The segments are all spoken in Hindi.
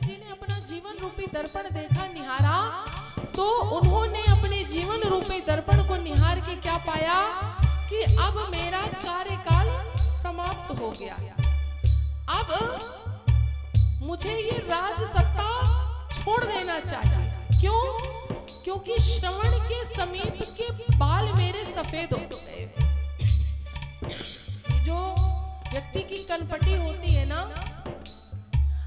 दशरथ जी ने अपना जीवन रूपी दर्पण देखा, निहारा, तो उन्होंने अपने जीवन रूपी दर्पण को निहार के क्या पाया कि अब मेरा कार्यकाल समाप्त हो गया। अब मुझे ये राज सत्ता छोड़ देना चाहिए। क्यों? क्योंकि श्रवण के समीप के बाल मेरे सफेद हो गए। जो व्यक्ति की कनपटी होती है ना,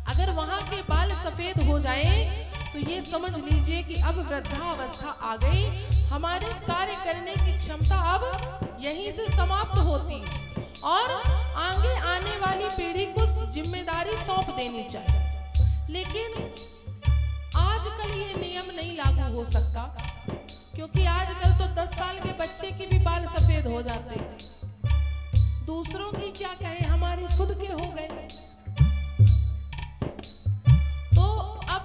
अगर वहां के बाल सफेद हो जाएं तो ये समझ लीजिए कि अब वृद्धावस्था आ गई, हमारे कार्य करने की क्षमता अब यहीं से समाप्त होती और आगे आने वाली पीढ़ी को जिम्मेदारी सौंप देनी चाहिए। लेकिन आजकल ये नियम नहीं लागू हो सकता, क्योंकि आजकल तो 10 साल के बच्चे के भी बाल सफेद हो जाते हैं। दूसरों की क्या कहें, हमारे खुद के हो गए। तो अब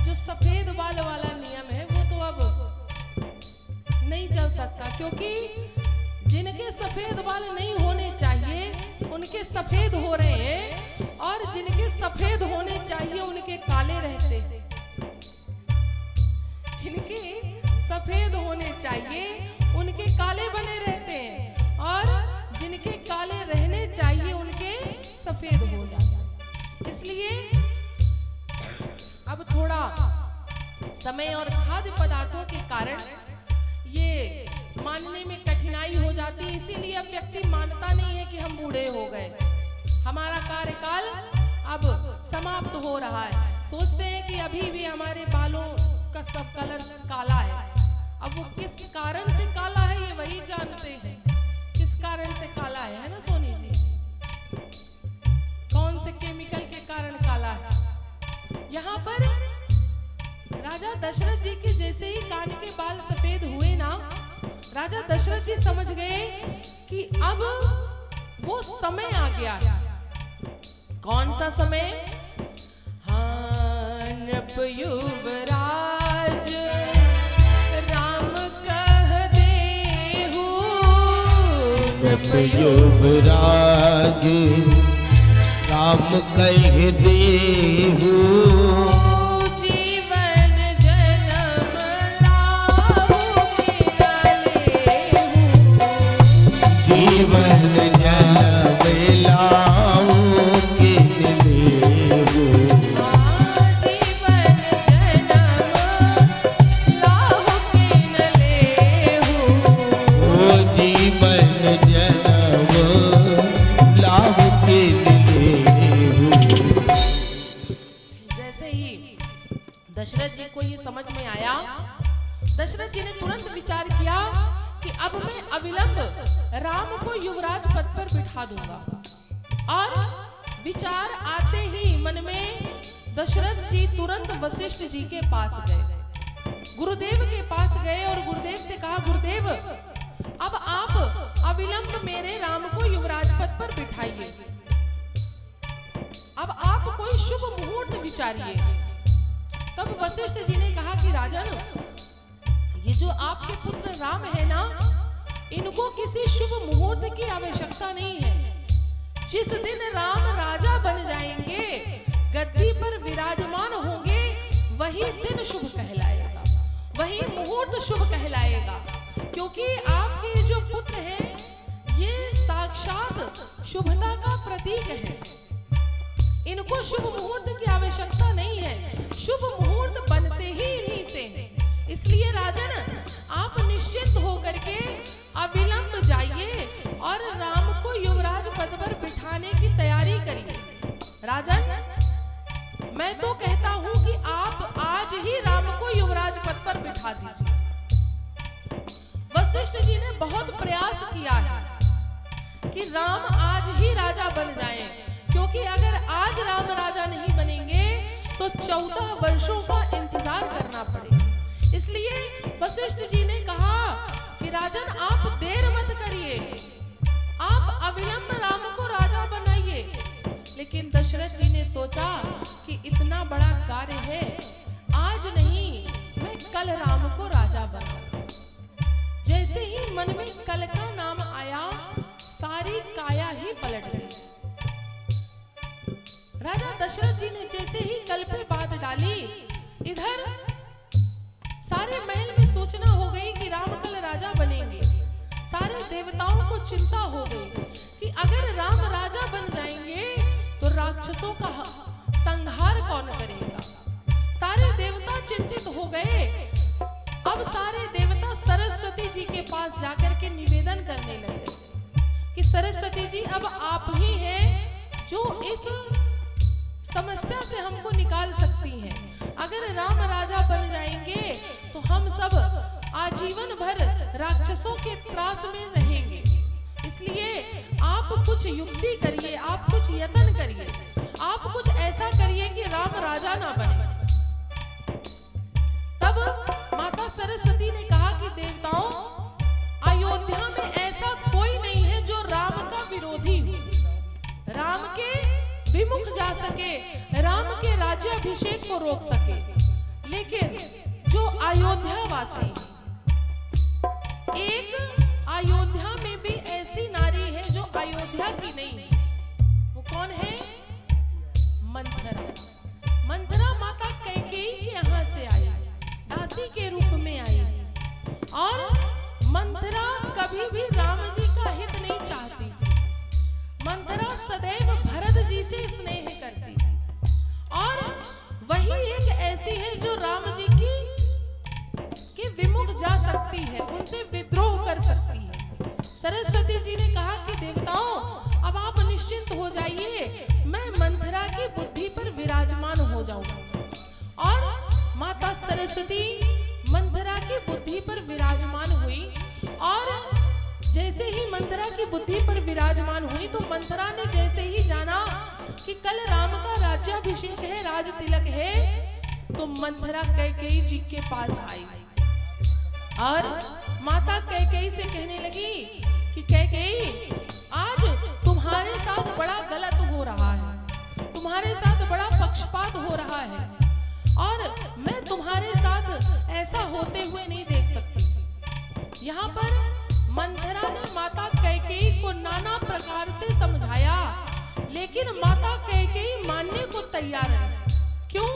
जो सफेद बाल वाला नियम है वो तो अब नहीं चल सकता, क्योंकि जिनके सफेद बाल नहीं होने चाहिए उनके सफेद हो रहे हैं, और जिनके सफेद होने चाहिए उनके काले रहते हैं। जिनके सफेद होने चाहिए उनके काले बने रहते हैं, और जिनके काले रहने चाहिए उनके सफेद हो जाते हैं। इसलिए अब थोड़ा समय और खाद्य पदार्थों के कारण ये मानने में कठिनाई हो जाती है। इसीलिए अब व्यक्ति मानता नहीं है कि हम बूढ़े हो गए, हमारा कार्यकाल अब समाप्त हो रहा है। सोचते हैं कि अभी भी हमारे बालों का सब कलर काला है। अब वो किस कारण से काला है ये वही जानते हैं, किस कारण से काला है ना सोनी जी? कौन से केमिकल के कारण काला है? यहाँ पर राजा दशरथ जी के जैसे ही कान के बाल सफेद हुए ना, राजा दशरथ जी समझ गए कि अब वो समय आ गया। कौन सा समय? हाँ, नृप युवराज राम कह देहु, नृप युवराज राम कह देहु, दशरथ जी ने तुरंत विचार किया कि अब मैं अविलंब राम को युवराज पद पर बिठा दूंगा। और विचार आते ही मन में दशरथ जी तुरंत वशिष्ठ जी के पास गए, गुरुदेव के पास गए और गुरुदेव से कहा, गुरुदेव अब आप अविलंब मेरे राम को युवराज पद पर बिठाइए। अब आप कोई शुभ मुहूर्त विचारिए। तब वशिष्ठ जी ने कहा कि राजन, ये जो आपके पुत्र राम है ना, इनको किसी शुभ मुहूर्त की आवश्यकता नहीं है। जिस दिन राम राजा बन जाएंगे, गद्दी पर विराजमान होंगे, वही दिन शुभ कहलाएगा, वही मुहूर्त शुभ कहलाएगा। क्योंकि आपके जो पुत्र हैं ये साक्षात शुभता का प्रतीक है। इनको शुभ मुहूर्त की आवश्यकता नहीं है, शुभ मुहूर्त बनते ही इन्हीं से है। इसलिए राजन, आप निश्चिंत होकर के अविलंब जाइए और राम को युवराज पद पर बिठाने की तैयारी करिए। राजन, मैं तो कहता हूं कि आप आज ही राम को युवराज पद पर बिठा दीजिए। वशिष्ठ जी ने बहुत प्रयास किया है कि राम आज ही राजा बन जाएं, क्योंकि अगर आज राम राजा नहीं बनेंगे तो 14 वर्षों का इंतजार करना पड़ेगा। इसलिए वशिष्ठ जी ने कहा कि राजन, आप देर मत करिए, आप अविलंब राम को राजा बनाइए। लेकिन दशरथ जी ने सोचा कि इतना बड़ा कार्य है, आज नहीं, मैं कल राम को राजा बनाऊं। जैसे ही मन में कल का नाम आया, सारी काया ही पलट गई। राजा दशरथ जी ने जैसे ही कल गल पे बात डाली। इधर सारे महल में सूचना हो गई कि राम कल राजा बनेंगे। सारे देवताओं को चिंता हो गई कि अगर राम राजा बन जाएंगे तो राक्षसों का संहार कौन करेगा। सारे देवता चिंतित हो गए। अब सारे देवता सरस्वती जी के पास जाकर के निवेदन करने लगे कि सरस्वती जी, अब आप ही हैं जो इस समस्या से हमको निकाल सकती हैं। अगर राम राजा बन जाएंगे तो हम सब आजीवन भर राक्षसों के त्रास में रहेंगे। इसलिए आप कुछ युक्ति करिए, आप कुछ यत्न करिए, आप कुछ ऐसा करिए कि राम राजा ना बने। तब माता सरस्वती ने कहा कि देवताओं, अयोध्या में ऐसा कोई नहीं है जो राम का विरोधी हो, राम के विमुख जा सके, राम के राज्याभिषेक को रोक सके। लेकिन जो अयोध्या वासी, एक अयोध्या में भी ऐसी नारी है जो अयोध्या की नहीं है। वो कौन है? मंथरा। मंथरा माता कैकेयी के यहाँ से आई, दासी के रूप में आई। और मंथरा कभी भी राम जी का हित नहीं चाहती थी। मंथरा सदैव भरत जी से स्नेह करती थी। और वही एक ऐसी है जो राम जी के विमुख जा सकती है, उनसे विद्रोह कर सकती है। सरस्वती जी ने कहा कि देवताओं, अब आप निश्चिंत हो जाइए, मैं मंथरा की बुद्धि पर विराजमान हो जाऊंगा। और माता सरस्वती मंथरा की बुद्धि पर विराजमान हुई। और जैसे ही मंथरा की बुद्धि पर विराजमान हुई तो मंथरा ने जैसे ही जाना कि कल राम का राज्याभिषेक है, राज तिलक है, तो मंथरा कैकेयी जी के पास आई और माता कैकेयी से कहने लगी कि कैकेयी, आज तुम्हारे साथ बड़ा गलत हो रहा है, तुम्हारे साथ बड़ा पक्षपात हो रहा है और मैं तुम्हारे साथ ऐसा होते हुए नहीं देख सकती। यहाँ पर मंथरा ने माता कैकेयी को नाना प्रकार से समझाया, लेकिन माता कैकेयी मानने को तैयार है। क्यों?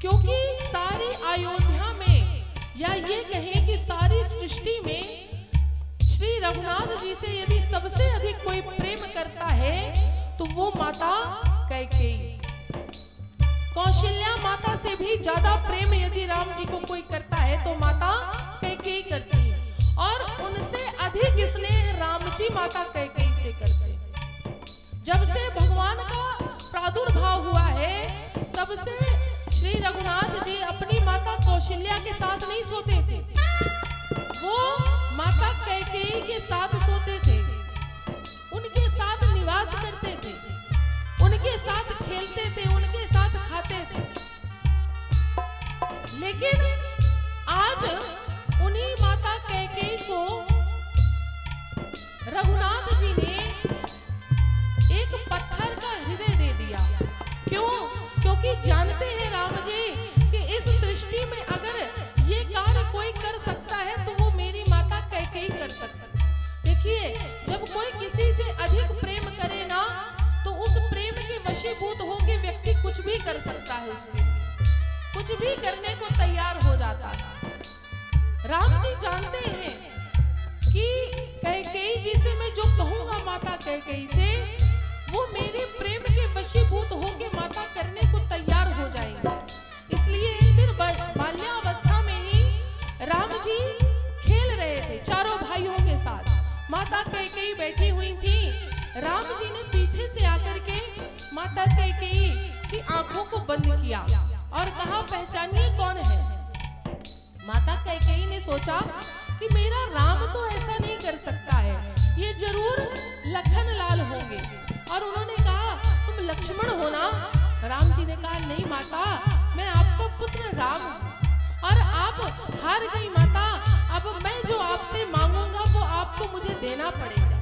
क्योंकि सारी अयोध्या में, या ये कहें कि सारी सृष्टि में, श्री रघुनाथ जी से यदि सबसे अधिक कोई प्रेम करता है तो वो माता कैकेयी। कौशल्या माता से भी ज्यादा प्रेम यदि राम जी को कोई करता है तो माता कैकेयी करती है, और उनसे अधिक स्नेह राम जी माता कैकेयी से करते हैं। जब से भगवान का प्रादुर्भाव हुआ है तब से श्री रघुनाथ जी अपनी माता कौशल्या के साथ नहीं सोते थे, वो माता कैकेयी के साथ सोते थे, उनके साथ निवास करते थे, उनके साथ खेलते थे, उनके साथ खाते थे। लेकिन आज उन्हीं माता कैकेयी को रघुनाथ जी ने एक पत्थर का हृदय दे दिया। क्यों? क्योंकि जानते हैं राम जी कि इस सृष्टि में अगर ये कार्य कोई कर सकता है तो वो मेरी माता कैकेयी कर सकता है। देखिए, जब कोई किसी से अधिक प्रेम करे ना तो उस प्रेम के वशीभूत होकर व्यक्ति कुछ भी कर सकता है, उसके कुछ भी करने को तैयार हो जाता है। राम जी जानते हैं कि कैकेयी जी से मैं जो कहूंगा माता कैकेयी से, वो मेरे प्रेम के वशीभूत होकर माता करने को तैयार हो जाएंगे। इसलिए एक दिन बाल्यावस्था में ही राम जी खेल रहे थे चारों भाइयों के साथ। माता कैकेयी बैठी हुई थी। राम जी ने पीछे से आकर के माता कैकेयी की आंखों को बंद किया और कहा, पहचानिए कौन है। माता कैकेयी ने सोचा कि मेरा राम तो ऐसा नहीं कर सकता है, ये जरूर लखन लाल होंगे। और उन्होंने कहा, तुम लक्ष्मण हो ना? राम जी ने कहा, नहीं माता, मैं आपका पुत्र राम हूं और आप हार गई माता। अब मैं जो आपसे मांगूंगा वो आपको मुझे देना पड़ेगा।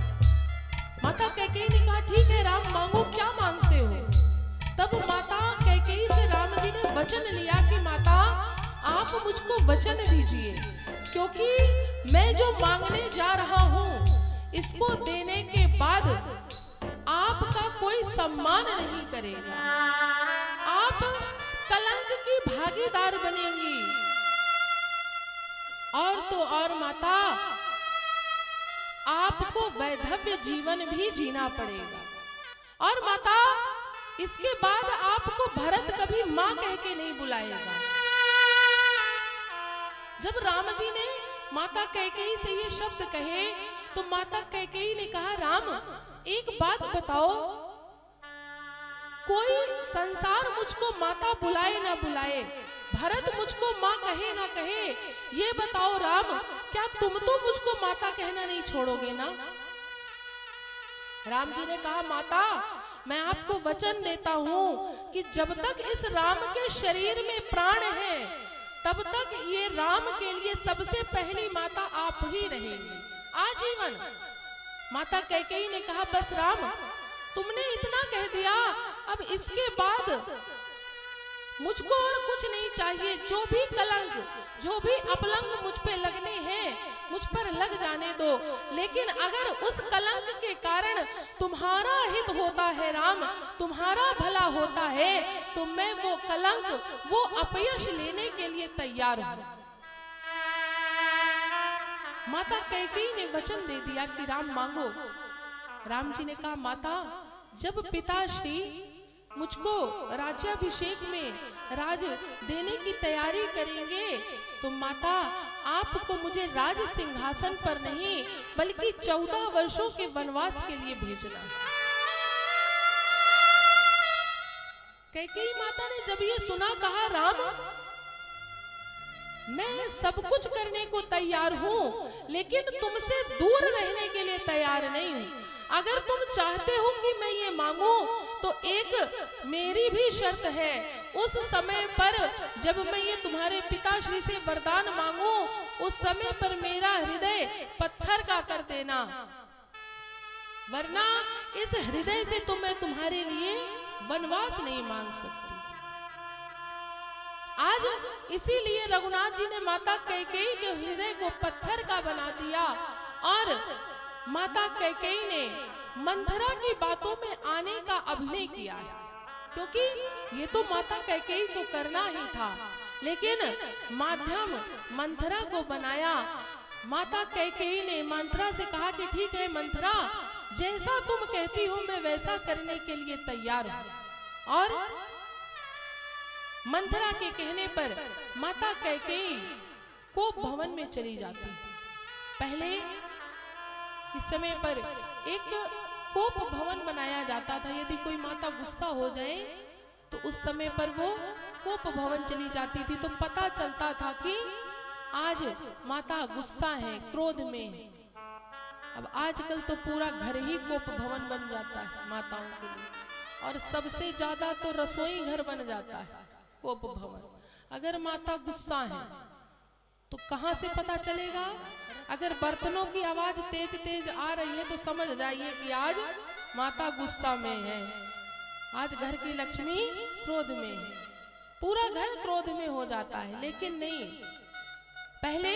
माता कैकेयी ने कहा, ठीक है राम, मांगो, क्या मांगते हो? तब माता कैकेयी से राम जी ने वचन लिया कि माता, आप मुझको वचन दीजिए, क्योंकि मैं जो मांगने जा रहा हूं इसको देने के बाद आपका कोई सम्मान नहीं करेगा, आप और माता आपको वैधव्य जीवन भी जीना पड़ेगा। और माता इसके बाद आपको भरत कभी मां कह के नहीं बुलाएगा। जब राम जी ने माता कैकेयी से ये शब्द कहे तो माता कैकेयी ने कहा, राम एक बात बताओ, कोई संसार मुझको माता बुलाए ना बुलाए, भरत मुझको माँ कहे ना कहे, ये बताओ राम, क्या तुम तो मुझको माता कहना नहीं छोड़ोगे ना? राम जी ने कहा, माता मैं आपको वचन देता हूं कि जब तक इस राम के शरीर में प्राण है तब तक ये राम के लिए सबसे पहली माता आप ही रहेंगी आजीवन। माता कैकेयी ने कहा, बस राम तुमने इतना कह दिया, अब इसके बाद मुझको और कुछ नहीं चाहिए। जो भी कलंक, जो भी अपलंग मुझ पे लगने हैं मुझ पर लग जाने दो, लेकिन अगर उस कलंक के कारण तुम्हारा हित होता है राम, तुम्हारा भला होता है, तो मैं वो कलंक, वो अपयश लेने के लिए तैयार हूं। माता कैकेयी ने वचन दे दिया कि राम मांगो। राम जी ने कहा, माता जब पिताश्री मुझको राज्याभिषेक में राज देने की तैयारी करेंगे तो माता आपको मुझे राज सिंहासन पर नहीं बल्कि 14 वर्षों के वनवास के लिए भेजना। कैकेयी माता ने जब ये सुना कहा, राम मैं सब कुछ करने को तैयार हूं लेकिन तुमसे दूर रहने के लिए तैयार नहीं हूं। अगर तुम चाहते हो कि मैं ये मांगू तो एक मेरी भी शर्त है, उस समय पर जब मैं ये तुम्हारे पिताश्री से वरदान मांगू उस समय पर मेरा हृदय पत्थर का कर देना, वरना इस हृदय से तो मैं तुम्हारे लिए वनवास नहीं मांग सकती। आज इसीलिए रघुनाथ जी ने माता कैकेयी के हृदय को पत्थर का बना दिया और माता कैकेयी ने मंथरा की बातों में आने का अभिनय किया है, क्योंकि ये तो माता कैकेयी को करना ही था, लेकिन माध्यम मंथरा को बनाया। माता कैकेयी ने मंथरा से कहा कि ठीक है मंथरा, जैसा तुम कहती हो मैं वैसा करने के लिए तैयार हूं। और मंथरा के कहने पर माता कैकेयी कोप भवन में चली जाती। पहले इस समय पर एक कोप भवन बनाया जाता था, यदि कोई माता गुस्सा हो जाए तो उस समय पर वो कोप भवन चली जाती थी, तो पता चलता था कि आज माता गुस्सा है, क्रोध में है। अब आजकल तो पूरा घर ही कोप भवन बन जाता है माताओं के लिए, और सबसे ज्यादा तो रसोई घर बन जाता है कोप भवन। अगर माता गुस्सा है तो कहां से पता चलेगा? अगर बर्तनों की आवाज तेज तेज आ रही है तो समझ जाइए कि आज माता गुस्सा में है, आज घर की लक्ष्मी क्रोध में है, पूरा घर क्रोध में हो जाता है। लेकिन नहीं, पहले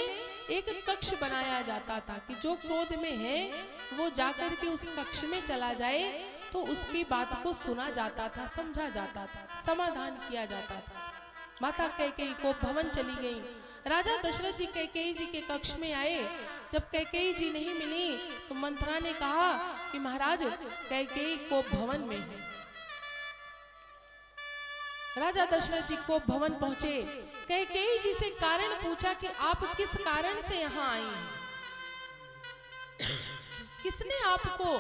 एक कक्ष बनाया जाता था कि जो क्रोध में है वो जाकर के उस कक्ष में चला जाए तो उसकी बात को सुना जाता था, समझा जाता था, समाधान किया जाता था। माता कैकेयी को भवन चली गई। राजा दशरथ जी कैकेयी जी के कक्ष में आए। जब कैकेयी जी नहीं मिली तो मंथरा ने कहा कि महाराज कैकेयी को भवन में है। राजा दशरथ जी को भवन पहुंचे, कैकेयी जी से कारण पूछा कि आप किस कारण से यहाँ आई हैं, किसने आपको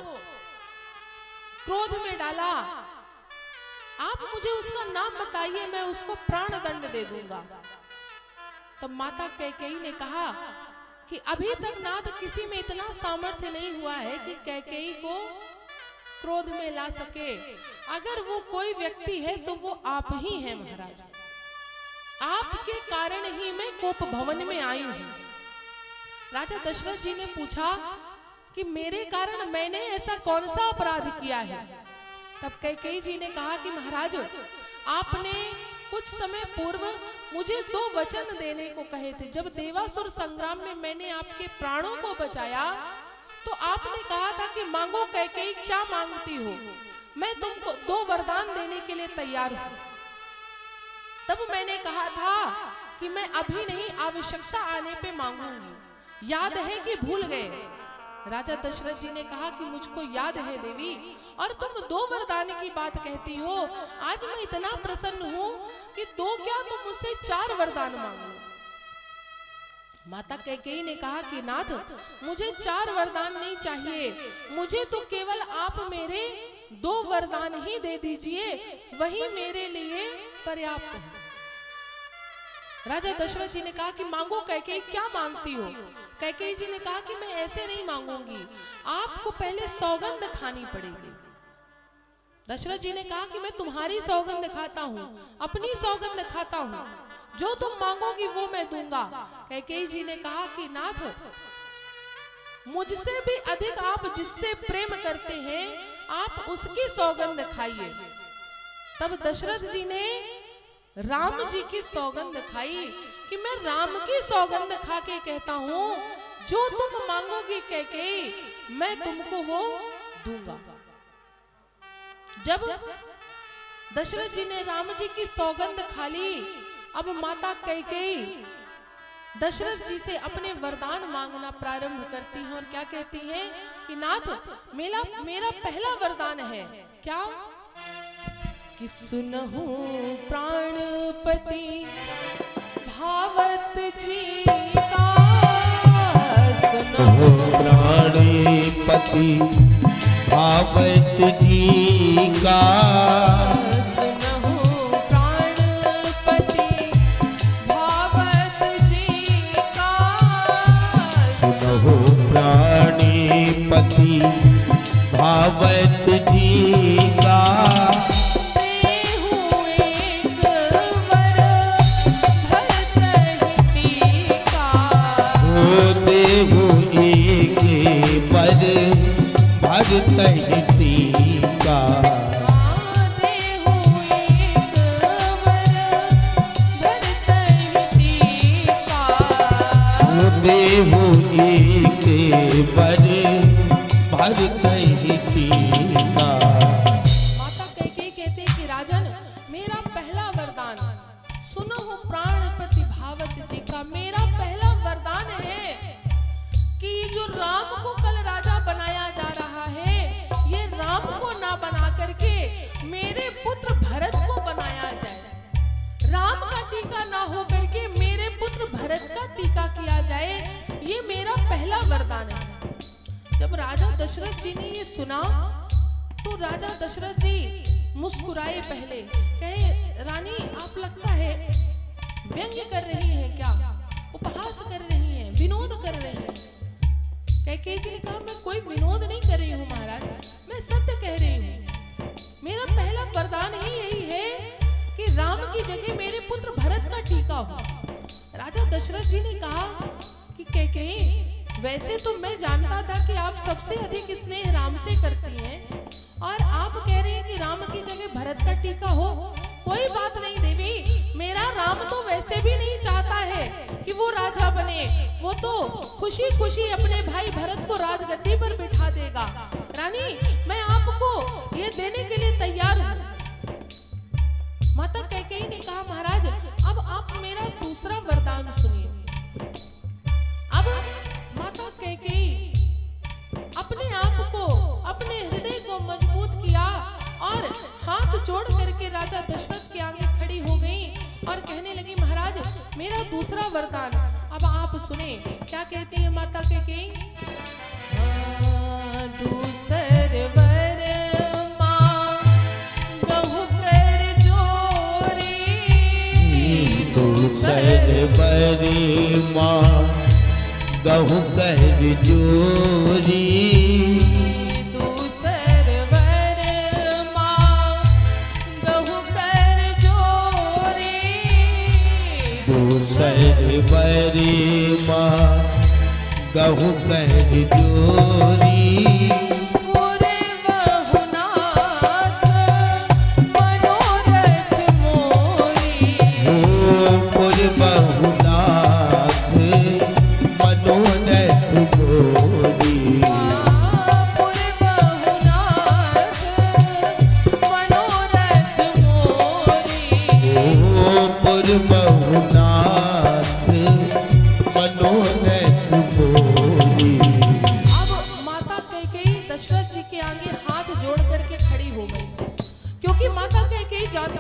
क्रोध में डाला, आप मुझे उसका नाम बताइए, मैं उसको प्राण दंड दे दूंगा। तब माता कैकेयी ने कहा कि अभी तक नाथ किसी में इतना सामर्थ्य नहीं हुआ है कि कैकेयी को क्रोध में ला सके। अगर वो कोई व्यक्ति है तो वो आप ही हैं महाराज, आपके कारण ही मैं कोप भवन में आई हूं। राजा दशरथ जी ने पूछा कि मेरे कारण मैंने ऐसा कौन सा अपराध किया है? तब कैकेयी जी ने कहा कि महाराज आपने कुछ समय पूर्व मुझे 2 वचन देने को कहे थे। जब देवासुर संग्राम में मैंने आपके प्राणों को बचाया तो आपने कहा था कि मांगो कैकेयी, क्या मांगती हो, मैं तुमको 2 वरदान देने के लिए तैयार हूं। तब मैंने कहा था कि मैं अभी नहीं, आवश्यकता आने पे मांगूंगी। याद है कि भूल गए? राजा दशरथ जी ने कहा कि मुझको याद है देवी, और तुम 2 वरदान की बात कहती हो। आज मैं इतना प्रसन्न हूं कि 2 क्या तुम मुझसे 4 वरदान मांग लो। माता कैकेयी ने कहा कि नाथ, मुझे 4 वरदान नहीं चाहिए, मुझे तो केवल आप मेरे 2 वरदान ही दे दीजिए, वही मेरे लिए पर्याप्त है। राजा दशरथ जी ने कहा कि मांगो कैकेयी, क्या मांगती हो? कैकेयी जी ने कहा कि मैं ऐसे नहीं मांगूंगी, आपको पहले सौगंध खानी पड़ेगी। दशरथ जी ने कहा कि मैं तुम्हारी सौगंध खाता हूँ, अपनी सौगंध खाता हूँ, जो तुम मांगोगी वो मैं दूंगा। कैकेयी जी ने कहा कि नाथ, मुझसे भी अधिक आप जिससे प्रेम करते हैं, आप उसकी सौगंध खाइए। तब दशरथ जी ने राम जी की सौगंध खाई कि मैं राम की सौगंध खा के कहता हूं, जो तुम मांगोगी कैकेयी, मैं तुमको वो दूंगा। जब दशरथ जी ने राम जी की सौगंध खा ली, अब माता कैकेयी दशरथ जी से अपने वरदान मांगना प्रारंभ करती हैं और क्या कहती हैं कि नाथ, मेरा पहला वरदान है क्या कि सुनहु प्राणपति भावत जी का, सुनहु प्राणपति भावत जी का, सुनहु प्राणपति भावत जी का, सुनहु प्राणपति भावत जी का, तहि टीका, देहु एक वर भरतहि टीका, देहु एक वर भरतहि टीका। माता कैकेयी कहते कि राजन, मेरा पहला वरदान सुनहु प्राणपति भावत जी का, मेरा पहला वरदान है कि जो राम को कल राजा बनाया जा रहा है, ये राम को ना बना करके मेरे पुत्र भरत को बनाया जाए। राम का टीका ना हो करके मेरे पुत्र भरत का टीका किया जाए, ये मेरा पहला वरदान है। जब राजा दशरथ जी ने ये सुना तो राजा दशरथ जी मुस्कुराए, पहले कहे रानी, आप लगता है व्यंग्य कर रही हैं क्या, उपहास कर रही हैं, विनोद कर रही हैं। कैकेयी जी ने कहा मैं कोई विनोद नहीं कर रही हूँ महाराज, मैं सत्य कह रही हूँ। मेरा पहला वरदान ही यही है कि राम की जगह मेरे पुत्र भरत का टीका हो। राजा दशरथ जी ने कहा कि कैकेयी, वैसे तो मैं जानता था कि आप सबसे अधिक स्नेह राम से करती हैं, और आप कह रही हैं कि राम की जगह भरत का टीका हो। कोई बात नहीं देवी, मेरा राम तो वैसे भी नहीं चाहता है कि वो राजा बने, वो तो खुशी खुशी अपने भाई भरत को राजगद्दी पर बिठा देगा। रानी, मैं आपको ये देने के लिए तैयार हूँ। माता कैकेयी ने कहा महाराज, अब आप मेरा दूसरा वरदान सुनिए। अब माता कैकेयी अपने आप को, अपने हृदय को मजबूत किया और हाथ जोड़ करके राजा दशरथ के आगे खड़ी हो गई और कहने लगी महाराज, मेरा दूसरा वरदान अब आप सुने। क्या कहती है माता कैकेयी? दूसर वर मांगहु कर जोरी, दूसर वर मांगहु कर जोरी, दूसर वर मांगहु कर जोरी, दूसर वर मांगहु कर जोरी, बहुनाथ मनोरथ मोरी।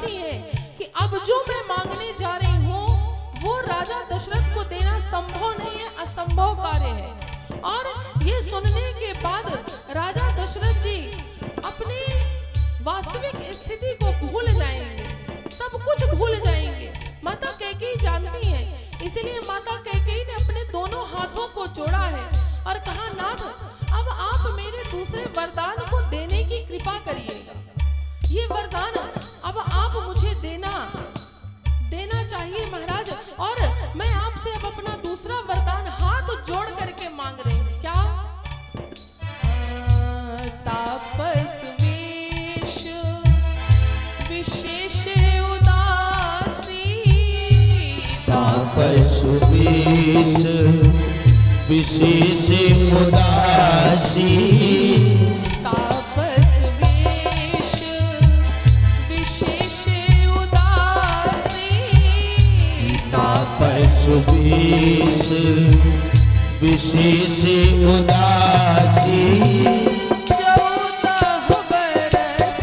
जानती हैं कि अब जो मैं मांगने जा रही हूँ वो राजा दशरथ को देना संभव नहीं है, असंभव कार्य है। और ये सुनने के बाद राजा दशरथ जी अपनी वास्तविक स्थिति को भूल जाएंगे, सब कुछ भूल जाएंगे। माता कैकेयी जानती है, इसलिए माता कैकेयी ने अपने दोनों हाथों को जोड़ा है और कहा, नाथ अब आप मेरे दूसरे वरदान को देने की कृपा करिएगा। ये वरदान अब आप मुझे देना चाहिए महाराज। और मैं आपसे अब अपना दूसरा वरदान हाथ जोड़ करके मांग रही हूँ। क्या? तापस वेश विशेष उदासी, तापस वेश विशेष उदासी, तापस वेश विशेष उदासी, तापस वेश विशेष उदासी, 14 बरस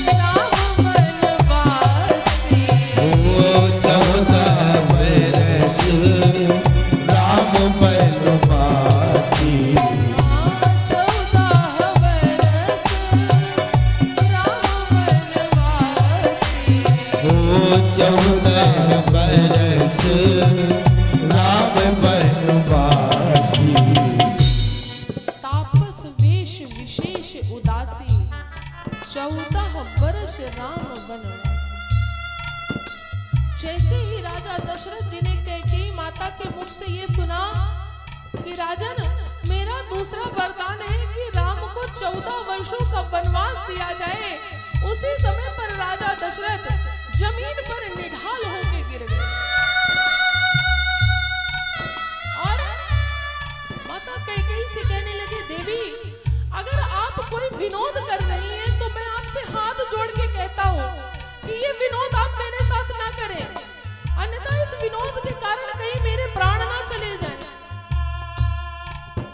राम वनवासी, ओ 14 बरस राम वनवासी, 14 बरस राम वनवासी, ओ 14 बरस राम वनवासी। तापस वेश विशेष उदासी, 14 वर्ष राम वनवासी। जैसे ही राजा दशरथ जी ने कैकेयी माता के मुख से ये सुना कि राजन मेरा दूसरा वरदान है कि राम को 14 वर्षों का वनवास दिया जाए, उसी समय पर राजा दशरथ जमीन पर निढाल होके गिर गए। और माता कैकेयी से कहने लगे, देवी अगर आप कोई विनोद कर रही हैं तो मैं आपसे हाथ जोड़ के कहता हूँ कि ये विनोद आप मेरे साथ ना करें, अन्यथा इस विनोद के कारण कहीं मेरे प्राण ना चले जाएं।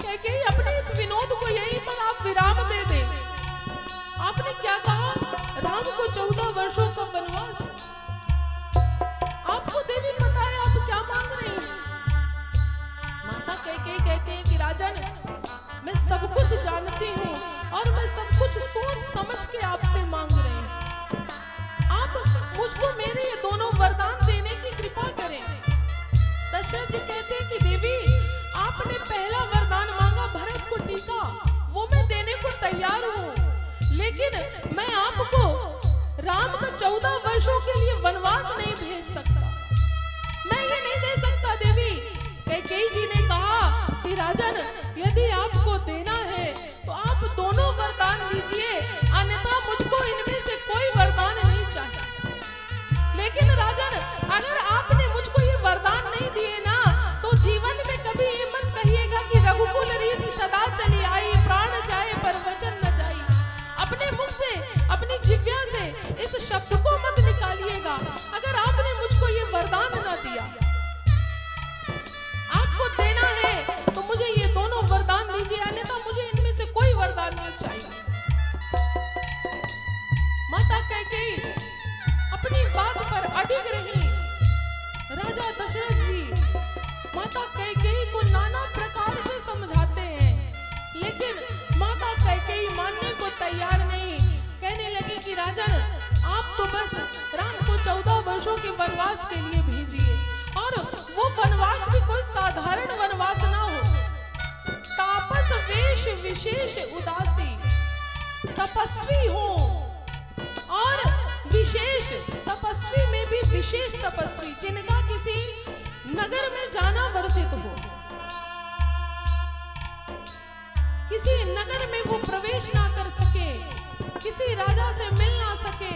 कैकेयी अपने इस विनोद को यहीं पर आप विराम दे दें। आपने क्या कहा? राम को 14 वर्षों का वनवास। आपको देवी पता है आप क्या मांग रही हैं? माता कैकेयी कहते हैं कि राजन मैं सब कुछ जानती हूँ और मैं सब कुछ सोच समझ के आपसे मांग रही हूँ। आप मुझको मेरे ये दोनों वरदान देने की कृपा करें। दशरथ जी कहते हैं कि देवी आपने पहला वरदान मांगा भरत को टीका, वो मैं देने को तैयार हूँ, लेकिन मैं आपको राम का 14 वर्षों के लिए वनवास नहीं भेज सकता, मैं ये नहीं दे सकता देवी। कैकेयी जी ने कहा कि राजन यदि आपको देना है तो आप दोनों वरदान दीजिए, अन्यथा मुझको इनमें से कोई वरदान नहीं चाहिए। लेकिन राजन अगर आपने मुझको ये वरदान नहीं दिए ना तो जीवन में कभी ये मत कहिएगा कि रघुकुल रीति सदा चली आई, प्राण जाए पर वचन न जाई। अपने मुख से अपनी जिह्वा से इस शब्द को मत निकालिएगा। अगर आपने मुझको ये वरदान न दिया, आपको देना है तो मुझे ये दोनों वरदान दीजिए, अन्यथा मुझे इनमें से कोई वरदान नहीं चाहिए। माता कैकेयी अपनी बात पर अडिग रही। राजा दशरथ जी माता कैकेयी को नाना प्रकार से समझाते हैं, लेकिन माता कैकेयी मानने को तैयार नहीं। कहने लगी कि राजन आप तो बस राम को 14 वर्षों के वनवास के लिए भेजिए, और वो वनवास भी कोई साधारण वनवास ना हो। तापस वेश विशेष उदासी, तपस्वी हो और विशेष तपस्वी में भी विशेष तपस्वी, जिनका किसी नगर में जाना वर्जित हो, किसी नगर में वो प्रवेश ना कर सके, किसी राजा से मिल ना सके,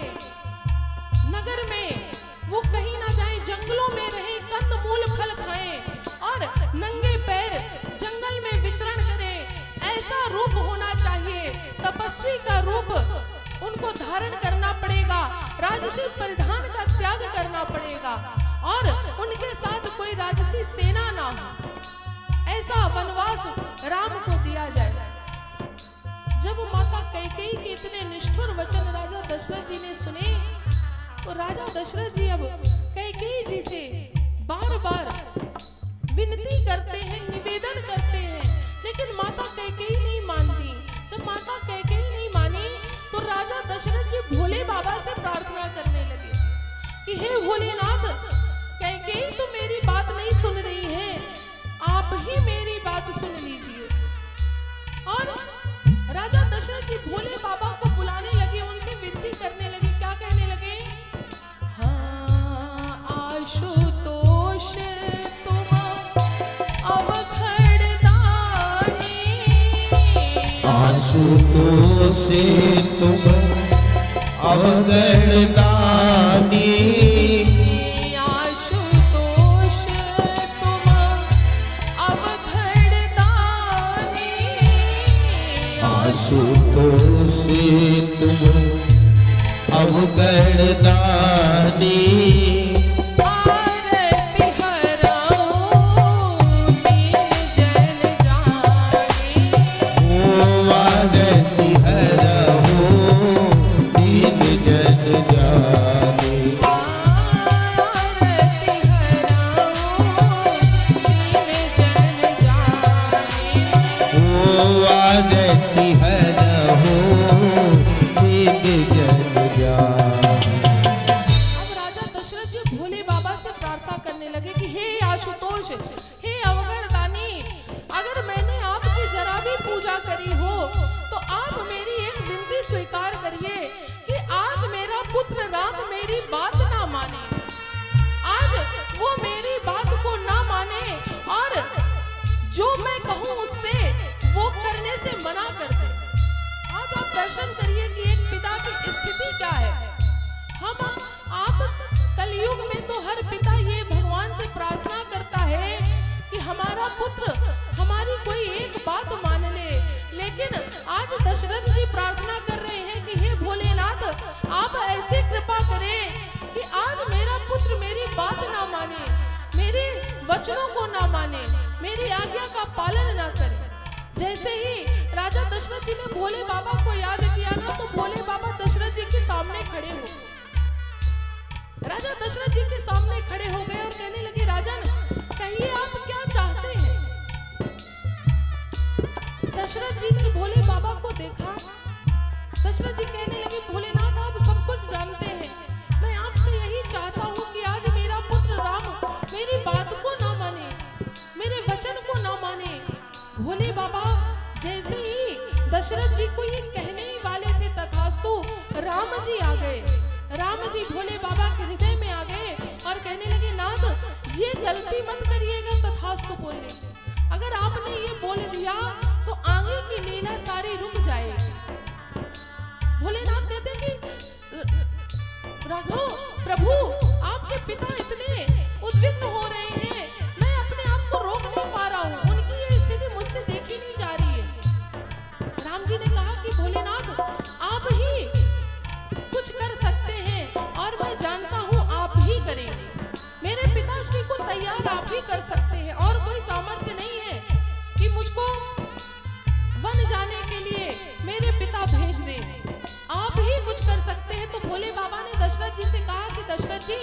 नगर में वो कहीं ना जाए, जंगलों में रहे, कंदमूल फल खाएं और नंगे पैर जंगल में विचरण करें। ऐसा रूप होना चाहिए। तपस्वी का रूप उनको धारण करना पड़ेगा, राजसी परिधान का त्याग करना पड़ेगा और उनके साथ कोई राजसी सेना ना हो। ऐसा वनवास राम को दिया जाए। जब माता कैकेयी के इतने निष्ठुर वचन राजा दशरथ जी ने सुने तो राजा दशरथ जी अब कैकेयी जी से बार-बार विनती करते हैं, निवेदन करते हैं, लेकिन माता कैकेयी नहीं मानती। जब माता कैकेयी नहीं मानी तो राजा दशरथ जी भोले बाबा से प्रार्थना करने लगे कि हे भोलेनाथ, कैकेयी तो मेरी बात नहीं सुन रही है, आप ही मेरी बात सुन लीजिए। और राजा दशरथ जी भोले बाबा को बुलाने लगे, उनसे विनती करने लगे। क्या कहने लगे? हाँ आशुतोष तुम अवघड़दानी, आशुतोष तुम अवघड़दानी, आशुतोष तुम अवघड़दानी, आशुतोष तुम अवघड़दानी, आरती हराओ दीन जन जाने, ओ आरती हरहु दीन जन जाने, आरती हराओ दीन जन जाने। ओ आरती हरहु दीन जन जाने। अब राजा दशरथ जी भोले बाबा से प्रार्थना करने लगे कि हे आशुतोष, हे अवघड़दानी, अगर मैंने आपकी जरा भी पूजा करी हो तो आप मेरी एक विनती स्वीकार करिए कि आज मेरा पुत्र राम मेरी बात ना माने, आज वो मेरी बात को ना माने और जो मैं कहूं उससे वो करने से मना कर दे। आज आप दर्शन करिए कि एक पिता की स्थिति क्या है। हम आप कलयुग में तो हर पिता ये भगवान से प्रार्थना करता है कि हमारा पुत्र हमारी कोई एक बात मान ले, लेकिन आज दशरथ जी प्रार्थना कर रहे हैं कि हे भोलेनाथ, आप ऐसी कृपा करें कि आज मेरा पुत्र मेरी बात ना माने, मेरे वचनों को ना माने, मेरी आज्ञा का पालन ना करे। जैसे ही राजा दशरथ जी ने भोले बाबा को याद किया ना, तो भोले बाबा दशरथ जी के सामने खड़े हो गए। राजा दशरथ जी के सामने खड़े हो गए और कहने लगे, राजन कहिए आप क्या चाहते हैं। दशरथ जी ने भोले बाबा को देखा। दशरथ जी कहने लगे, भोलेनाथ आप सब कुछ जानते हैं, मैं आपसे यही चाहता हूँ कि आज मेरा पुत्र राम मेरी बात को ना माने, मेरे वचन को ना माने। भोले बाबा जैसे ही दशरथ जी को ये कहने ही वाले थे, तथास्तु राम जी आ गए। राम जी भोले बाबा के हृदय में आ गए और कहने लगे, नाथ ये गलती मत करिएगा तथास्तु बोलने से, अगर आपने ये बोल दिया तो आगे की लीला सारी रुक जाएगी। भोलेनाथ कहते हैं कि राघव प्रभु, आपके पिता इतने उद्विग्न हो रहे हैं, मैं अपने आप को रोक नहीं पा रहा हूँ, उनकी ये स्थिति मुझसे देखी नहीं जा रही है। राम जी ने कहा कि भोलेनाथ आप ही कुछ कर सकते हैं और मैं जानता हूँ आप ही करेंगे, मेरे पिताश्री को तैयार आप ही कर सकते हैं और कोई सामर्थ्य नहीं है कि मुझको वन जाने के लिए मेरे पिता भेज दें, आप ही कुछ कर सकते हैं। तो भोले बाबा ने दशरथ जी से कहा कि दशरथ जी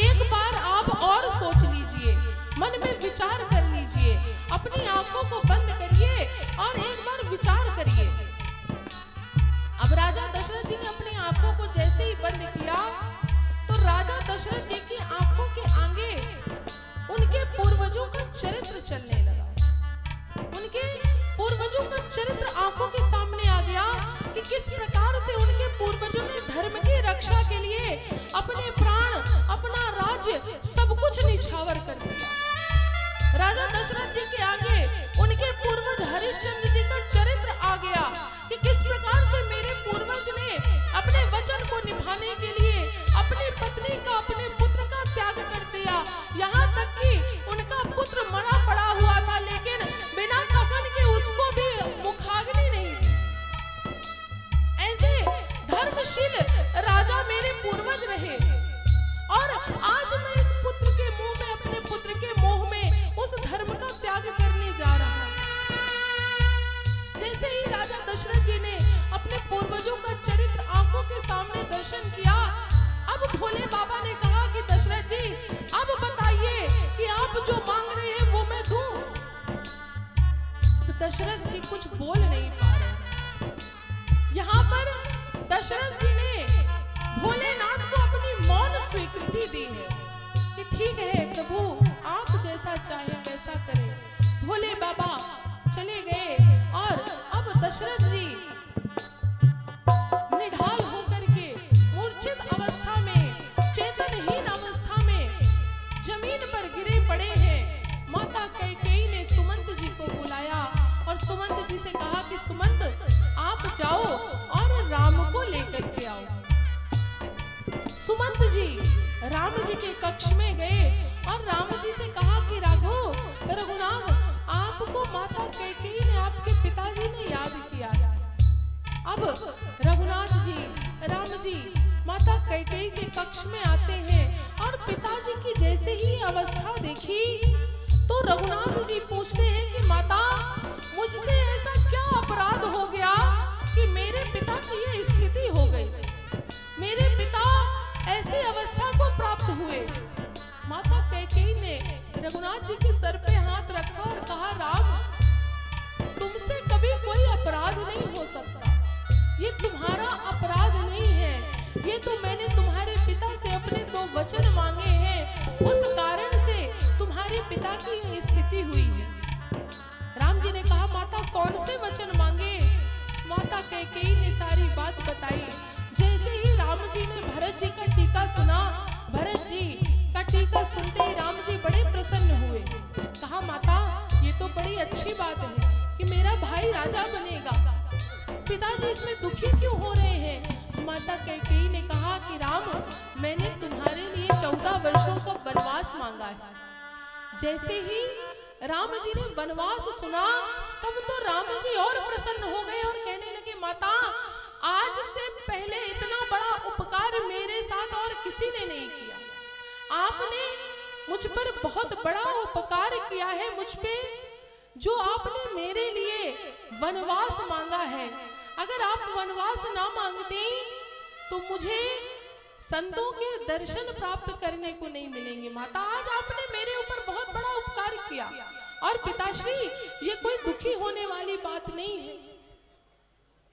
एक बार आप और सोच लीजिए, मन में विचार कर लीजिए, अपनी आंखों को बंद करिए और एक बार विचार करिए। अब राजा दशरथ जी ने अपनी आंखों को जैसे ही बंद किया तो राजा दशरथ जी की आंखों के आगे उनके पूर्वजों का चरित्र चलने लगा। उनके पूर्वजों का चरित्र आंखों के सामने आ गया कि किस प्रकार से उनके पूर्वजों ने धर्म की रक्षा के लिए अपने प्राण, अपना राज्य सब कुछ निछावर कर दिया। राजा दशरथ जी के आगे उनके पूर्वज हरिश्चंद्र जी का चरित्र आ गया कि किस प्रकार से मेरे पूर्वज ने अपने वचन को निभाने के लिए अपनी पत्नी का, अपने पुत्र का त्याग कर दिया। यहाँ तक कि उनका पुत्र मरा पड़ा हुआ था, लेकिन बिना कफन के उसको भी मुखाग्नि नहीं दी। ऐसे धर्मशील राजा मेरे पूर्वज रहे और आज मैं एक पुत्र के मुंह में, अपने पुत्र के मोह में उस धर्म का त्याग करने जा रहा हूं। जैसे ही राजा दशरथ जी ने अपने पूर्वजों का चरित्र आंखों के सामने दर्शन किया दशरथ जी कुछ बोल नहीं पा रहे। यहाँ पर दशरथ जी ने भोलेनाथ को अपनी मौन स्वीकृति दी है कि ठीक है प्रभु, आप जैसा चाहे वैसा करें। भोले बाबा चले गए और अब दशरथ जी निढाल होकर के मूर्छित अवस्था में, चेतनहीन अवस्था में जमीन पर गिरे पड़े हैं। माता कैकेयी ने सुमंत जी को बुलाया और सुमंत जी से कहा कि सुमंत, आप जाओ और राम को लेकर के आओ। सुमंत जी राम जी के कक्ष में गए और राम जी से कहा कि रघुनाथ, आपको माता कैकेयी ने, आपके पिताजी ने याद किया है। अब रघुनाथ जी, राम जी माता कैकेयी के कक्ष में आते हैं और पिताजी की जैसे ही अवस्था देखी तो रघुनाथ जी पूछते हैं कि माता, मुझसे ऐसा क्या अपराध हो गया कि मेरे पिता की ये स्थिति हो गई, मेरे पिता ऐसी अवस्था को प्राप्त हुए। माता कैकेयी ने रघुनाथ जी के सर पे हाथ रखा और कहा, राम, तुमसे कभी कोई अपराध नहीं हो सकता, ये तुम्हारा अपराध नहीं है, ये तो मैंने तुम्हारे पिता से अपने 2 वचन मांगे हैं, उस कारण से तुम्हारे पिता की ये स्थिति हुई है। राम जी ने कहा, माता कौन से वचन मांगे? माता कैकेयी ने सारी बात बताई। जैसे ही राम जी ने भरत जी का टीका सुना, भरत जी का टीका सुनते ही राम जी बड़े प्रसन्न हुए। कहा, माता ये तो बड़ी अच्छी बात है कि मेरा भाई राजा बनेगा, पिताजी इसमें दुखी क्यों हो रहे हैं? माता कैकेयी ने कहा कि राम, मैंने तुम्हारे लिए 14 वर्षों का वनवास मांगा है। जैसे ही राम जी ने वनवास सुना तब तो राम जी और प्रसन्न हो गए और कहने लगे, माता, आज से पहले इतना बड़ा उपकार मेरे साथ और किसी ने नहीं किया। आपने मुझ पर बहुत बड़ा उपकार किया है, मुझ पे जो आपने मेरे लिए वनवास मांगा है। अगर आप वनवास ना मांगते तो मुझे संतों के दर्शन प्राप्त करने को नहीं मिलेंगे। माता, आज आपने मेरे ऊपर बहुत बड़ा उपकार किया और पिताश्री, ये कोई दुखी होने वाली बात नहीं है,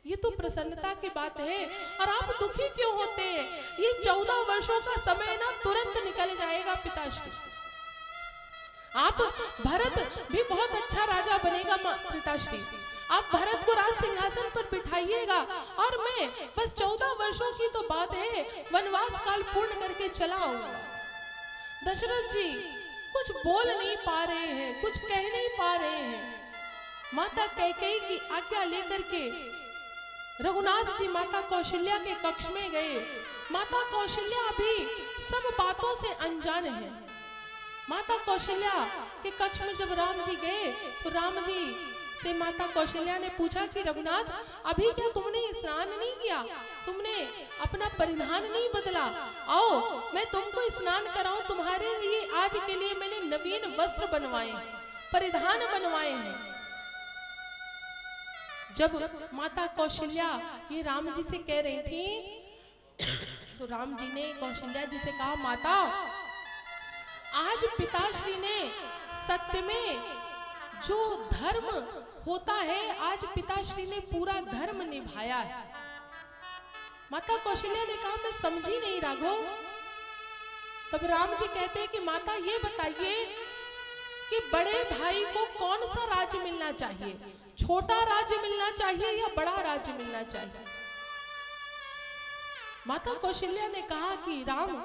ये तो प्रसन्नता की बात है। और आप दुखी क्यों होते हैं? ये 14 वर्षों का समय ना तुरंत निकल जाएगा पिताश्री। आप भरत भी बहुत अच्छा राजा बनेगा पिताश्री, आप भरत को राज सिंहासन पर बिठाइएगा और मैं बस 14 वर्षों की तो बात है, वनवास काल पूर्ण करके चला आऊंगा। दशरथ जी कुछ बोल नहीं पा रहे हैं, कुछ कह नहीं पा रहे हैं। माता कैकेयी की आज्ञा लेकर के रघुनाथ जी माता कौशल्या के कक्ष में गए। माता कौशल्या अभी सब बातों से अनजान है। माता कौशल्या के कक्ष में जब राम जी गए तो राम जी से माता कौशल्या ने पूछा कि रघुनाथ, अभी क्या तुमने स्नान नहीं किया, तुमने अपना परिधान नहीं बदला? आओ मैं तुमको स्नान कराऊं, तुम्हारे लिए आज के लिए मैंने नवीन वस्त्र बनवाए, परिधान बनवाए हैं। जब माता कौशल्या ये राम जी से कह रही थी तो राम जी ने कौशल्या जी से कहा, माता, आज पिताश्री ने सत्य में जो धर्म होता है, आज पिताश्री ने पूरा धर्म निभाया है। माता कौशल्या ने कहा, मैं समझी नहीं राघव। तब राम जी कहते हैं कि माता ये बताइए कि बड़े भाई को कौन सा राज्य मिलना चाहिए, छोटा राज्य मिलना चाहिए या बड़ा राज्य मिलना चाहिए? माता कौशल्या ने कहा कि राम,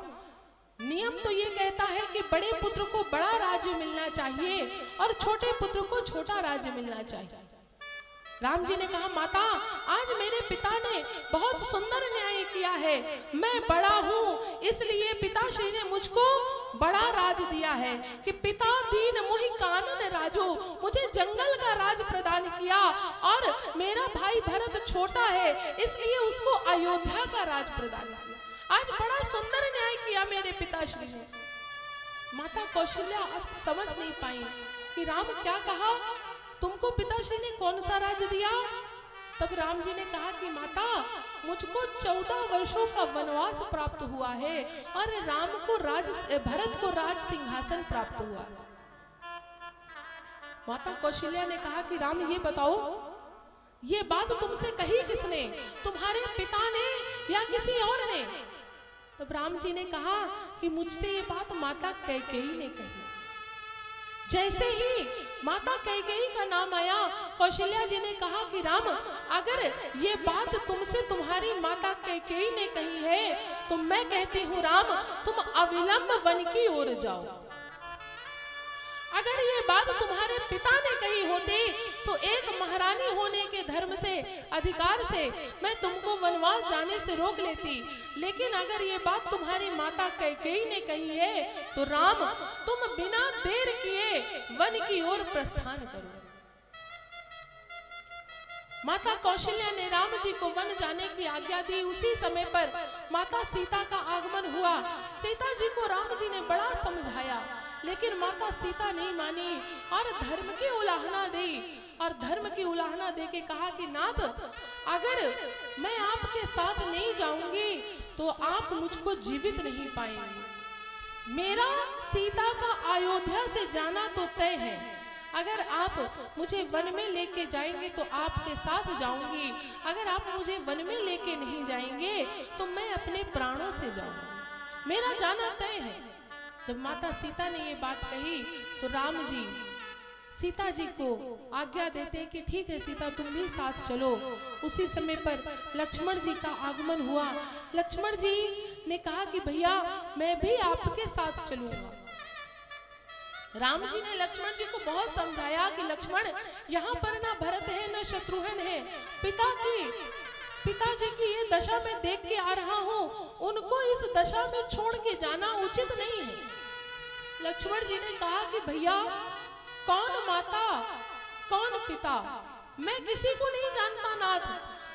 नियम तो ये कहता है कि बड़े पुत्र को बड़ा राज्य मिलना चाहिए और छोटे पुत्र को छोटा राज्य मिलना चाहिए। राम जी ने कहा, माता, आज मेरे पिता ने बहुत सुंदर न्याय किया है, मैं बड़ा हूँ इसलिए पिताश्री ने मुझको बड़ा राज दिया है कि पिता दीन मोहि कानन राजो, मुझे जंगल का राज प्रदान किया और मेरा भाई भरत छोटा है इसलिए उसको अयोध्या का राज प्रदान किया। आज बड़ा सुंदर न्याय किया मेरे पिताश्री ने। माता कौशल्या अब समझ नहीं पाई कि राम क्या कहा, तुमको पिताश्री ने कौन सा राज दिया? तब राम जी ने कहा कि माता, मुझको 14 वर्षों का वनवास प्राप्त हुआ है और राम को भरत को राज सिंहासन प्राप्त हुआ। माता कौशल्या ने कहा कि राम ये बताओ, ये बात तुमसे कही किसने, तुम्हारे पिता ने या किसी और ने? तब राम जी ने कहा कि मुझसे ये बात माता कैकेयी ने कही। जैसे ही माता कैकेयी का नाम आया, कौशल्या जी ने कहा कि राम, अगर ये बात तुमसे तुम्हारी माता कैकेयी ने कही है तो मैं कहती हूँ राम, तुम अविलंब वन की ओर जाओ। अगर ये बात तुम्हारे पिता ने कही होती तो एक महारानी होने के धर्म से, अधिकार से मैं तुमको वनवास जाने से रोक लेती, लेकिन अगर ये बात तुम्हारी माता कैकेयी ने कही है तो राम, तुम बिना देर किए वन की ओर प्रस्थान करो। माता कौशल्या ने राम जी को वन जाने की आज्ञा दी। उसी समय पर माता सीता का आगमन हुआ। सीता जी को राम जी ने बड़ा समझाया, लेकिन माता सीता नहीं मानी और धर्म की उल्लंघना दी। और धर्म की उल्लंघना दे के कहा कि नाथ, अगर मैं आपके साथ नहीं जाऊंगी तो आप मुझको जीवित नहीं पाएंगे। मेरा सीता का अयोध्या से जाना तो तय है, अगर आप मुझे वन में लेके जाएंगे तो आपके साथ जाऊंगी, अगर आप मुझे वन में लेके नहीं जाएंगे तो मैं अपने प्राणों से जाऊंगी, मेरा जाना तय है। जब माता सीता ने ये बात कही तो राम जी सीता जी को आज्ञा देते हैं कि ठीक है सीता, तुम भी साथ चलो। उसी समय पर लक्ष्मण जी का आगमन हुआ। लक्ष्मण जी ने कहा कि भैया मैं भी आपके साथ चलूंगा। राम जी ने लक्ष्मण जी को बहुत समझाया कि लक्ष्मण, यहाँ पर ना भरत है ना शत्रुघ्न है, पिताजी की ये दशा मैं देख के आ रहा हूँ, उनको इस दशा में छोड़ के जाना उचित नहीं है। लक्ष्मण जी ने कहा कि भैया, कौन माता कौन पिता मैं किसी को नहीं जानता नाथ,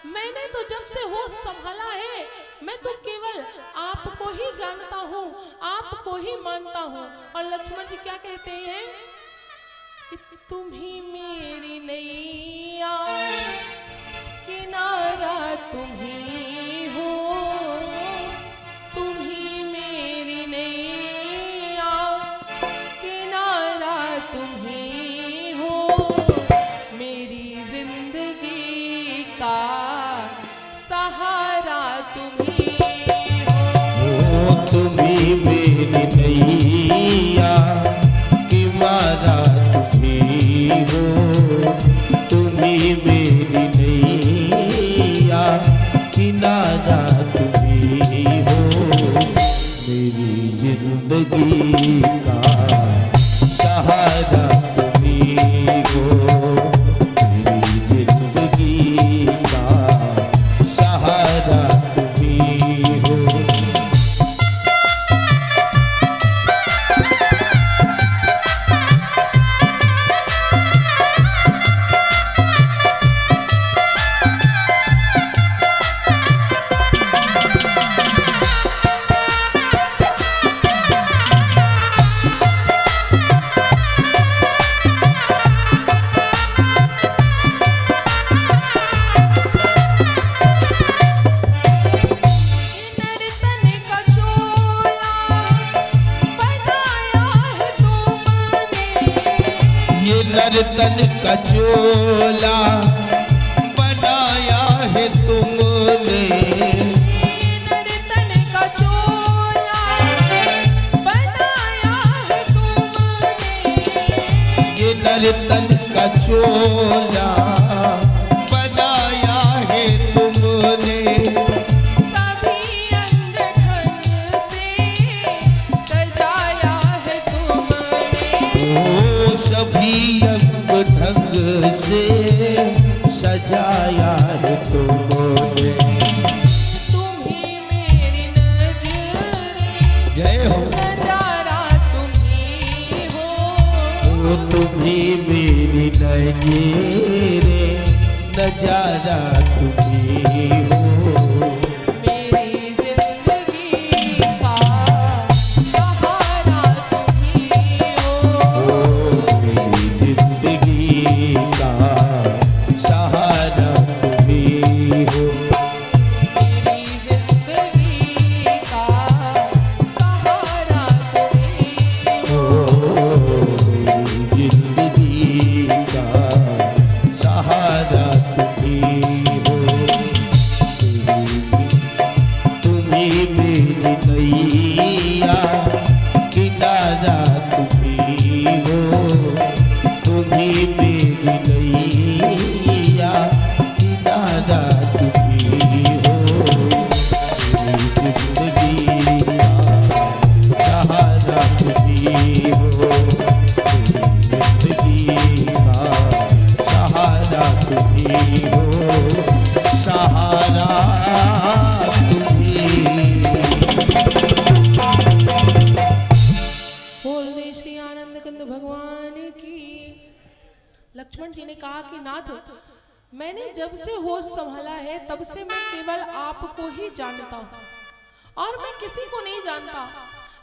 मैंने तो जब से होश संभाला है मैं तो केवल आपको ही जानता हूँ, आपको ही मानता हूँ। और लक्ष्मण जी क्या कहते हैं कि तुम ही मेरी नैया, किनारा तुम ही हो, तुम ही मेरी नैया, किनारा तुम ही हो, मेरी जिंदगी का सहारा तुम ही हो। तुम ही मेरी नैया, किनारा तुम ही हो, तुम ही मेरी नैया, किनारा तुम ही हो, मेरी जिंदगी का सहारा तुम ही हो, मेरी जिंदगी का सहारा तुम ही हो। नर्तन का चोला बनाया है तुमने, नर्तन का चोला बनाया है तुमने, ये नर्तन का चोला बनाया है तुमने, सभी अंग ढंग से सजाया है तुमने, ओ सभी अंग ढंग से सजाया है तुमने। तुम ही मेरी नजर, जय हो, नजारा तुम ही हो, ओ तुम ही मेरी नज़रे, नजारा तुम ही हो, मेरी जिंदगी का सहारा तुम ही हो, मेरी जिंदगी का सहारा तुम ही हो, मेरी जिंदगी का सहारा तुम ही हो, ओ मेरी जिंदगी लक्ष्मण जी ने कहा कि नाथ, मैंने जब से होश संभाला है तब से मैं केवल आपको ही जानता हूँ और मैं किसी को नहीं जानता।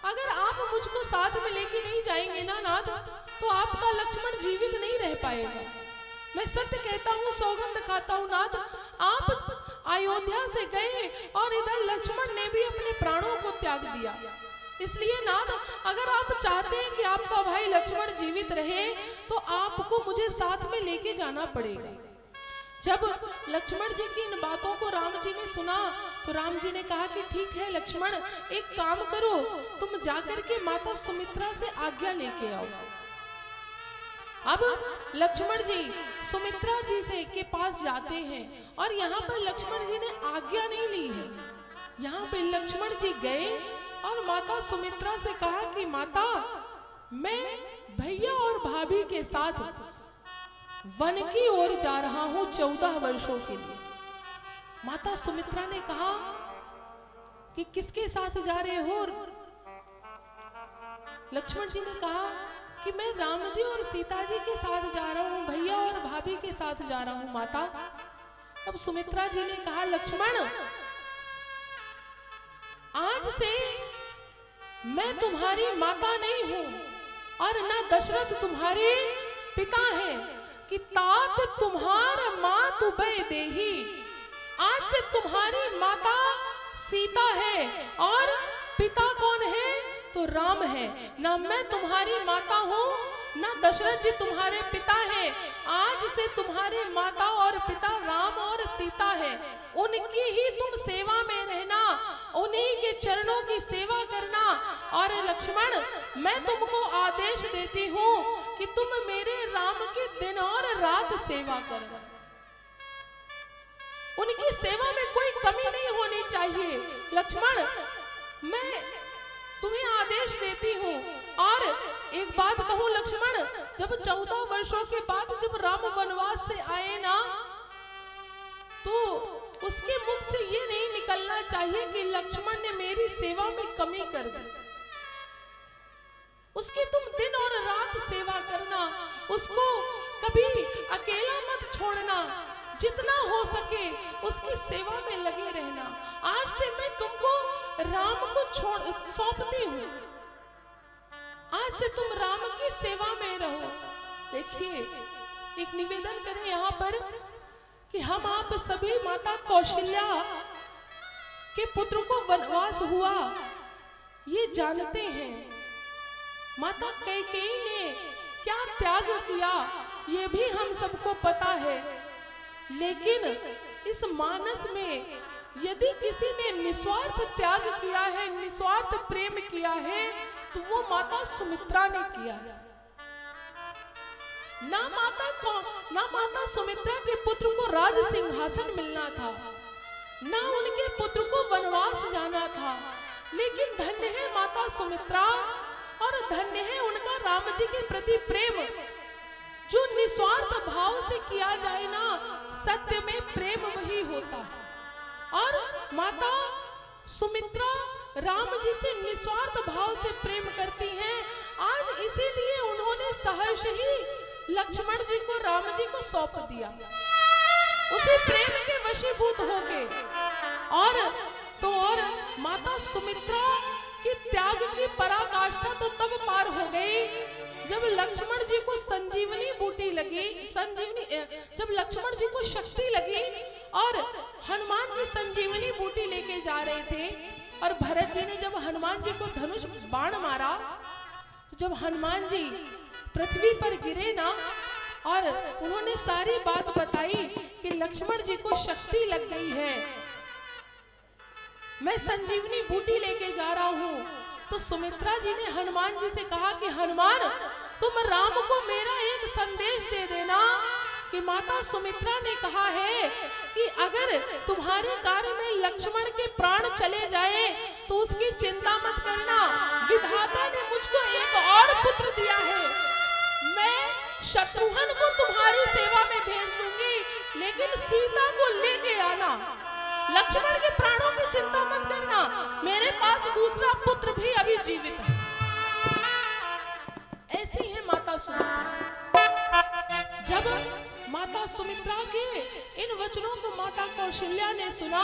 अगर आप मुझको साथ में लेके नहीं जाएंगे ना नाथ, तो आपका लक्ष्मण जीवित नहीं रह पाएगा। मैं सत्य कहता हूँ, सौगंध खाता हूँ नाथ, आप अयोध्या से गए और इधर लक्ष्मण ने भी अपने प्राणों को त्याग दिया। इसलिए नाथ, अगर आप चाहते हैं कि आपका भाई लक्ष्मण जीवित रहे तो आपको मुझे साथ में लेके जाना पड़ेगा। जब लक्ष्मण जी की इन बातों को राम जी ने सुना तो राम जी ने कहा कि ठीक है लक्ष्मण, एक काम करो, तुम जाकर के माता सुमित्रा से आज्ञा लेके आओ। अब लक्ष्मण जी सुमित्रा जी से के पास जाते हैं और यहाँ पर लक्ष्मण जी ने आज्ञा नहीं ली है। यहाँ पे लक्ष्मण जी गए और माता सुमित्रा से कहा कि माता, मैं भैया और भाभी के साथ वन की ओर जा रहा हूं 14 वर्षों के लिए। माता सुमित्रा ने कहा कि किसके साथ जा रहे हो? लक्ष्मण जी ने कहा कि मैं राम जी और सीता जी के साथ जा रहा हूं, भैया और भाभी के साथ जा रहा हूं माता। तब सुमित्रा जी ने कहा, लक्ष्मण, आज से मैं तुम्हारी माता नहीं हूं और ना दशरथ तुम्हारे पिता हैं कि तात तुम्हार मात उभय देही। आज से तुम्हारी माता सीता है और पिता कौन है? तो राम है। ना मैं तुम्हारी माता हूं ना दशरथ जी तुम्हारे पिता हैं। आज से तुम्हारे माता और पिता राम और सीता है। उनकी ही तुम सेवा में रहना, उन्हीं के चरणों की सेवा करना। और लक्ष्मण, मैं तुमको आदेश देती हूँ कि तुम मेरे राम की दिन और रात सेवा करना। उनकी सेवा में कोई कमी नहीं होनी चाहिए। लक्ष्मण, मैं तुम्हें आदेश देती हूँ। और एक बात कहूँ लक्ष्मण, जब 14 वर्षों के बाद जब राम वनवास से आए ना, तो उसके मुख से ये नहीं निकलना चाहिए कि लक्ष्मण ने मेरी सेवा में कमी कर दी। उसकी तुम दिन और रात सेवा करना, उसको कभी अकेला मत छोड़ना, जितना हो सके उसकी सेवा में लगे रहना। आज से मैं तुमको राम को सौंपती हूँ। आज से तुम राम की सेवा में रहो। देखिए, एक निवेदन करें यहाँ पर कि हम आप सभी माता कौशल्या के पुत्र को वनवास हुआ ये जानते हैं। माता कैकेयी ने क्या त्याग किया ये भी हम सबको पता है। लेकिन इस मानस में यदि किसी ने निस्वार्थ त्याग किया है, निस्वार्थ प्रेम किया है, तो वो माता सुमित्रा ने किया है। ना माता सुमित्रा के पुत्र को राज सिंहासन मिलना था, ना उनके पुत्र को वनवास जाना था, लेकिन धन्य है माता सुमित्रा और धन्य है उनका राम जी के प्रति प्रेम। जो निस्वार्थ भाव से किया जाए ना, सत्य में प्रेम वही होता है। और माता सुमित्रा राम जी से निस्वार्थ भाव से प्रेम करती हैं। आज इसीलिए उन्होंने सहर्ष ही लक्ष्मण जी को राम जी को सौंप दिया, उसी प्रेम के वशीभूत हो गए। और माता सुमित्रा की त्याग की पराकाष्ठा तो तब पार हो गई जब लक्ष्मण जी को संजीवनी बूटी लगी, जब लक्ष्मण जी को शक्ति लगी और हनुमान जी संजीवनी बूटी लेके जा रहे थे और भरत जी ने जब हनुमान जी को धनुष बाण मारा, तो जब हनुमान जी पृथ्वी पर गिरे ना और उन्होंने सारी बात बताई कि लक्ष्मण जी को शक्ति लग गई है, मैं संजीवनी बूटी लेके जा रहा हूं, तो सुमित्रा जी ने हनुमान जी से कहा कि हनुमान, तुम राम को मेरा एक संदेश दे देना कि माता सुमित्रा ने कहा है कि अगर तुम्हारे कार्य में लक्ष्मण के प्राण चले जाए तो उसकी चिंता मत करना, विधाता ने मुझको एक और पुत्र दिया है। मैं शत्रुघ्न को तुम्हारी सेवा में भेज दूंगी, लेकिन सीता को लेके आना। लक्ष्मण के प्राणों की चिंता मत करना, मेरे पास दूसरा पुत्र भी अभी जीवित है। ऐसी है माता सुमित्रा। जब माता सुमित्रा के इन वचनों को माता कौशल्या ने सुना।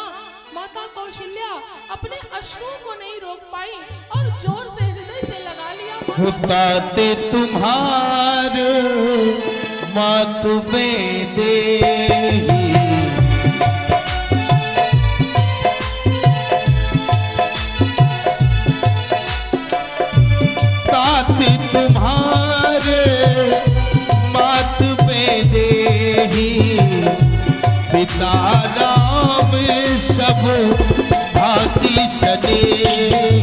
माता कौशल्या अपने अश्रुओं को नहीं रोक पाई और जोर से हृदय से लगा लिया। हुताते तुम्हार मात में देही, ताते तुम्हारे मात में देही, पिता राम सब भांति सने।